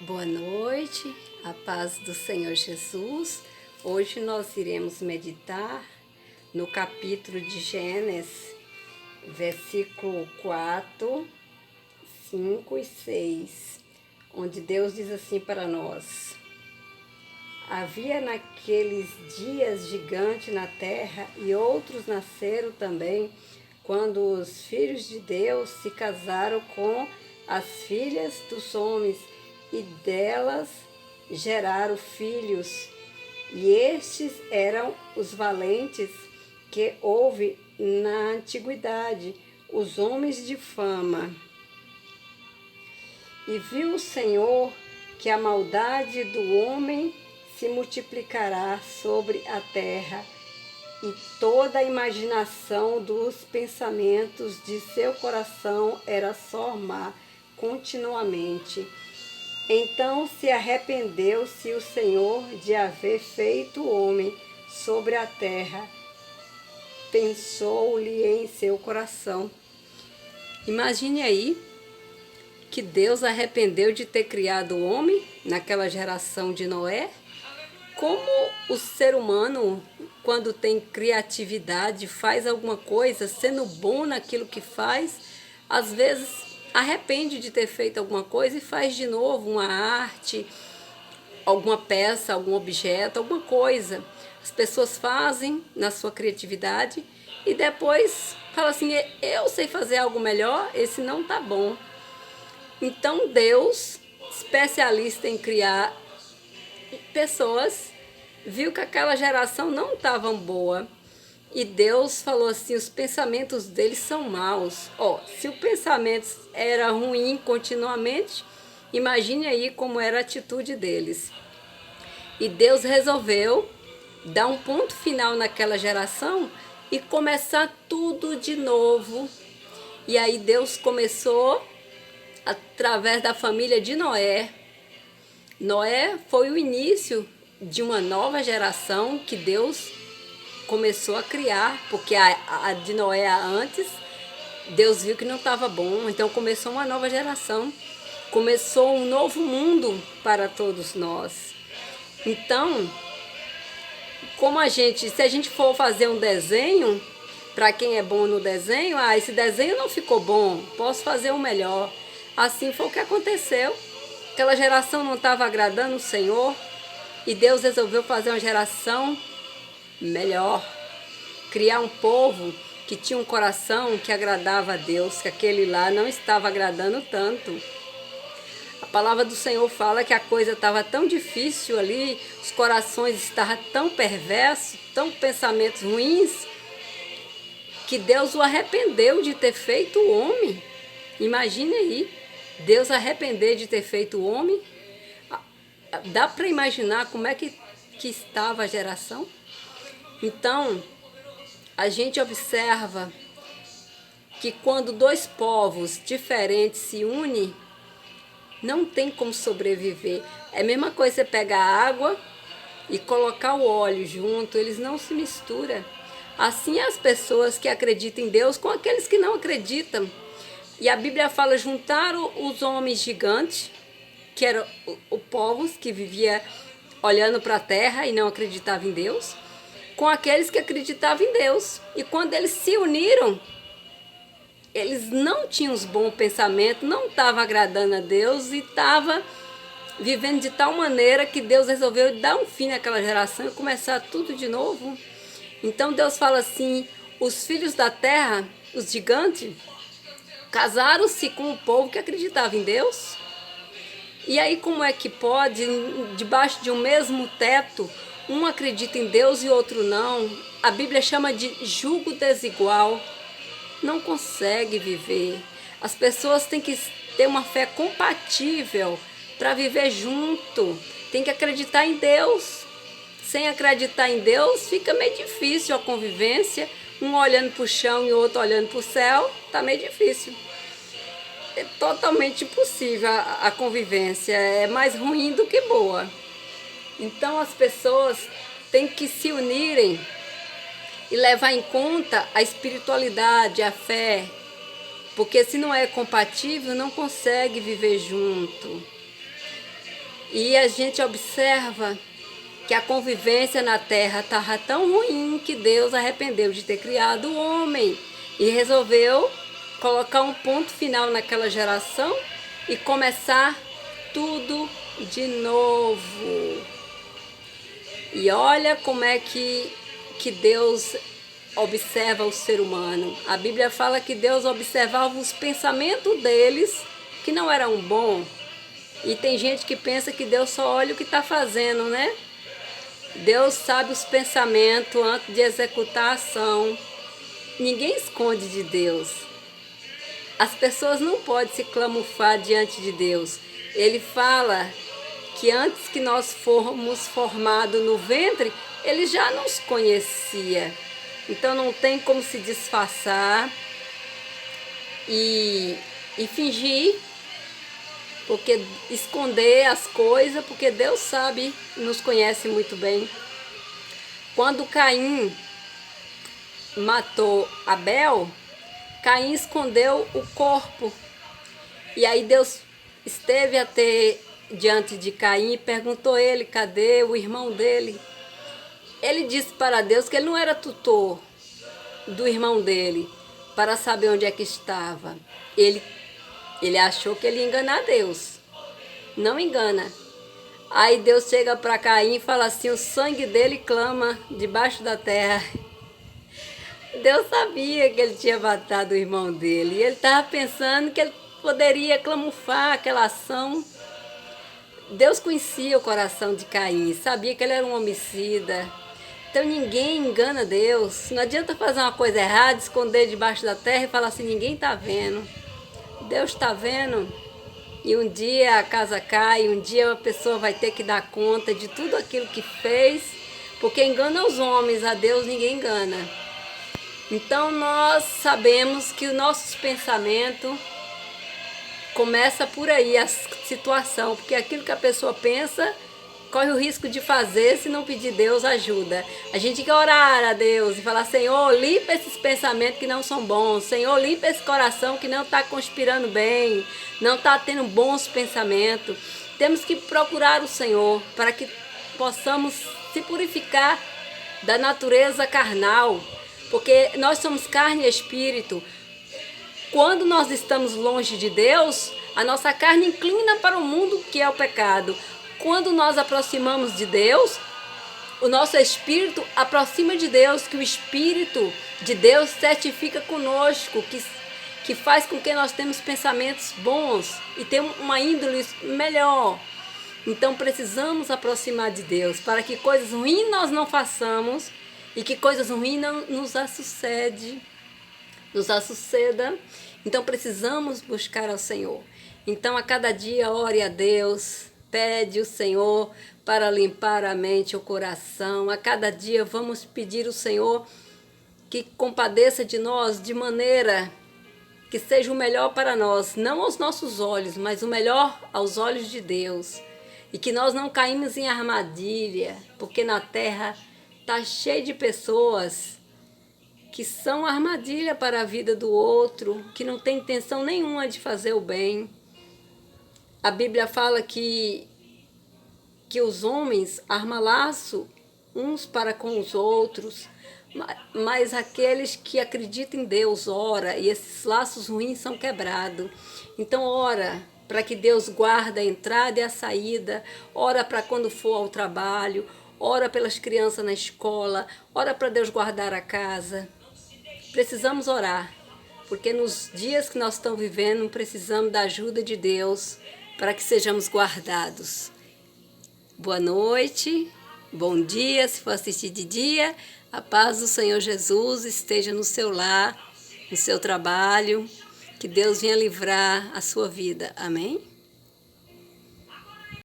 Boa noite, a paz do Senhor Jesus. Hoje nós iremos meditar no capítulo de Gênesis, versículo 4, 5 e 6, onde Deus diz assim para nós: Havia naqueles dias gigante na terra e outros nasceram também, quando os filhos de Deus se casaram com as filhas dos homens e delas geraram filhos. E estes eram os valentes que houve na antiguidade, os homens de fama. E viu o Senhor que a maldade do homem se multiplicará sobre a terra, e toda a imaginação dos pensamentos de seu coração era só má continuamente. Então se arrependeu-se o Senhor de haver feito o homem sobre a terra. Pensou-lhe em seu coração. Imagine aí que Deus arrependeu de ter criado o homem naquela geração de Noé. Como o ser humano, quando tem criatividade, faz alguma coisa, sendo bom naquilo que faz, às vezes arrepende de ter feito alguma coisa e faz de novo uma arte, alguma peça, algum objeto, alguma coisa. As pessoas fazem na sua criatividade e depois falam assim: eu sei fazer algo melhor, esse não tá bom. Então Deus, especialista em criar pessoas, viu que aquela geração não estava boa. E Deus falou assim: os pensamentos deles são maus. Se o pensamento era ruim continuamente, imagine aí como era a atitude deles. E Deus resolveu dar um ponto final naquela geração e começar tudo de novo. E aí Deus começou através da família de Noé. Noé foi o início de uma nova geração que Deus começou a criar, porque a de Noé antes, Deus viu que não estava bom, então começou uma nova geração, começou um novo mundo para todos nós. Então, se a gente for fazer um desenho, para quem é bom no desenho, esse desenho não ficou bom, posso fazer um melhor. Assim foi o que aconteceu. Aquela geração não estava agradando o Senhor e Deus resolveu fazer uma geração melhor, criar um povo que tinha um coração que agradava a Deus, que aquele lá não estava agradando tanto. A palavra do Senhor fala que a coisa estava tão difícil ali, os corações estavam tão perversos, tão pensamentos ruins, que Deus o arrependeu de ter feito o homem. Imagine aí, Deus arrepender de ter feito o homem. Dá para imaginar como é que estava a geração? Então, a gente observa que quando dois povos diferentes se unem, não tem como sobreviver. É a mesma coisa você pegar a água e colocar o óleo junto, eles não se misturam. Assim as pessoas que acreditam em Deus com aqueles que não acreditam. E a Bíblia fala: juntaram os homens gigantes, que eram os povos que vivia olhando para a terra e não acreditavam em Deus, com aqueles que acreditavam em Deus. E quando eles se uniram, eles não tinham os bons pensamentos, não estavam agradando a Deus e estavam vivendo de tal maneira que Deus resolveu dar um fim naquela geração e começar tudo de novo. Então Deus fala assim: os filhos da terra, os gigantes, casaram-se com o povo que acreditava em Deus. E aí como é que pode, debaixo de um mesmo teto, um acredita em Deus e outro não? A Bíblia chama de jugo desigual. Não consegue viver. As pessoas têm que ter uma fé compatível para viver junto. Tem que acreditar em Deus. Sem acreditar em Deus, fica meio difícil a convivência. Um olhando para o chão e o outro olhando para o céu, está meio difícil. É totalmente impossível a convivência. É mais ruim do que boa. Então as pessoas têm que se unirem e levar em conta a espiritualidade, a fé, porque se não é compatível, não consegue viver junto. E a gente observa que a convivência na terra estava tão ruim que Deus arrependeu de ter criado o homem e resolveu colocar um ponto final naquela geração e começar tudo de novo. E olha como é que Deus observa o ser humano. A Bíblia fala que Deus observava os pensamentos deles que não eram bons. E tem gente que pensa que Deus só olha o que está fazendo, né? Deus sabe os pensamentos antes de executar a ação. Ninguém esconde de Deus. As pessoas não podem se camuflar diante de Deus. Ele fala que antes que nós formos formados no ventre, Ele já nos conhecia. Então não tem como se disfarçar e fingir, porque esconder as coisas, porque Deus sabe, nos conhece muito bem. Quando Caim matou Abel, Caim escondeu o corpo. E aí Deus esteve até diante de Caim e perguntou a ele, cadê o irmão dele? Ele disse para Deus que ele não era tutor do irmão dele, para saber onde é que estava. Ele achou que ele ia enganar Deus. Não engana. Aí Deus chega para Caim e fala assim, o sangue dele clama debaixo da terra. Deus sabia que ele tinha matado o irmão dele. E ele estava pensando que ele poderia camuflar aquela ação. Deus conhecia o coração de Caim, sabia que ele era um homicida. Então ninguém engana Deus. Não adianta fazer uma coisa errada, esconder debaixo da terra e falar assim, ninguém está vendo. Deus está vendo. E um dia a casa cai, um dia a pessoa vai ter que dar conta de tudo aquilo que fez, porque engana os homens, a Deus ninguém engana. Então nós sabemos que os nossos pensamentos começa por aí a situação, porque aquilo que a pessoa pensa corre o risco de fazer se não pedir Deus ajuda. A gente tem que orar a Deus e falar, Senhor, limpa esses pensamentos que não são bons. Senhor, limpa esse coração que não está conspirando bem, não está tendo bons pensamentos. Temos que procurar o Senhor para que possamos se purificar da natureza carnal, porque nós somos carne e espírito. Quando nós estamos longe de Deus, a nossa carne inclina para o mundo que é o pecado. Quando nós aproximamos de Deus, o nosso espírito aproxima de Deus, que o Espírito de Deus certifica conosco, que faz com que nós tenhamos pensamentos bons e tenhamos uma índole melhor. Então precisamos aproximar de Deus para que coisas ruins nós não façamos e que coisas ruins não nos suceda. Então precisamos buscar ao Senhor. Então a cada dia ore a Deus, pede o Senhor para limpar a mente e o coração. A cada dia vamos pedir ao Senhor que compadeça de nós de maneira que seja o melhor para nós, não aos nossos olhos, mas o melhor aos olhos de Deus. E que nós não caímos em armadilha, porque na terra está cheio de pessoas que são armadilha para a vida do outro, que não tem intenção nenhuma de fazer o bem. A Bíblia fala que os homens armam laço uns para com os outros, mas aqueles que acreditam em Deus ora e esses laços ruins são quebrados. Então ora para que Deus guarde a entrada e a saída, ora para quando for ao trabalho, ora pelas crianças na escola, ora para Deus guardar a casa. Precisamos orar, porque nos dias que nós estamos vivendo precisamos da ajuda de Deus para que sejamos guardados. Boa noite, bom dia, se for assistir de dia. A paz do Senhor Jesus esteja no seu lar, no seu trabalho. Que Deus venha livrar a sua vida. Amém?